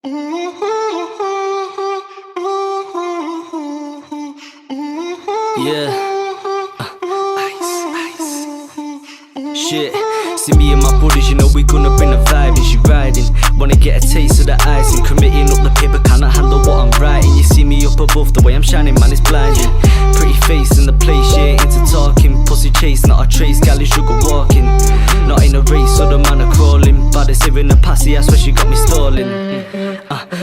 Yeah. Shit. See me and my buddies, you know we gonna bring the vibe. And she riding, wanna get a taste of the icing. Committing up the paper, cannot handle what I'm writing. You see me up above, the way I'm shining, man, it's blinding. Pretty face in the place, yeah, into talking. Pussy chase, not a trace, gal is sugar walking. Not in a race, so the man are crawling. Baddest here in the passy, I swear she got me stalling.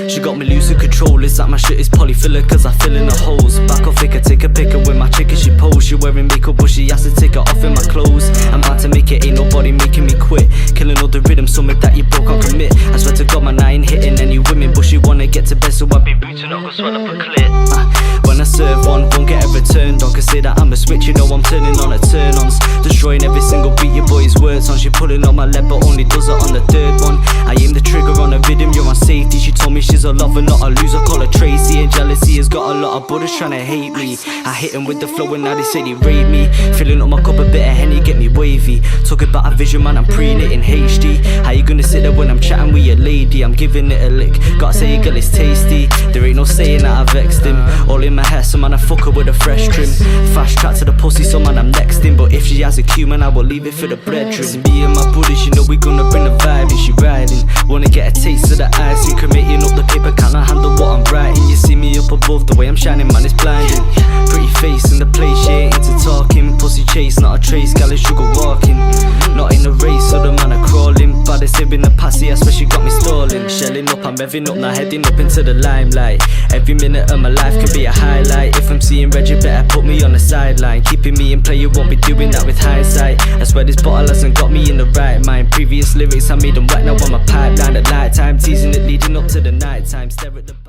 She got me losing control. It's like my shit is polyfiller, cause I fill in the holes. Back off, I take a picture with my chick and she pose. She wearing makeup, but she has to take it off in my clothes. I'm about to make it, ain't nobody making me quit. Killing all the rhythm, something that you broke, can't commit. I swear to God, man, I ain't hitting any women, but she wanna get to bed, so I be booting up, go swell up a clit. When I serve one, won't get it returned on. Can say that I'm a switch, you know I'm turning on her turn-ons. Destroying every single beat your boy's words on. She pulling on my leg, but only does it on the third one. I aim the trigger on the rhythm, you're on safety. She told me she's a lover, not a loser, call her Tracy. And jealousy has got a lot of brothers trying to hate me. I hit them with the flow and now they say they rate me. Filling up my cup a bit of Henny, get me wavy. Talk about a vision, man, I'm preying it in HD. How you gonna sit there when I'm chatting with your lady? I'm giving it a lick, gotta say, girl, it's tasty. There ain't no saying that I vexed him. All in my hair, so man, I fuck her with a fresh trim. Fast track to the pussy, so man, I'm next in. But if she has a cue, man, I will leave it for the bread trim. Me and my buddies, you know we gonna bring the vibe. And she riding, wanna get a taste of the icing. Committing up the paper, cannot handle what I'm writing. You see me up above, the way I'm shining, man, it's blinding. Pretty face in the place, yeah, into talking. Pussy chase, not a trace, gal is sugar walking. Not in a race, so the man are crawling. Baddest here in the passy, I swear she got me stalling. Shelling up, I'm revving up, now heading up into the limelight. Every minute of my life could be a highlight. If I'm seeing red, you better put me on the sideline. Keeping me in play, you won't be doing that with hindsight. I swear this bottle hasn't got me in the right mind. Previous lyrics, I made them wet, now I'm a pipeline. At night time, teasing it leading up to the night time. Stare at the back.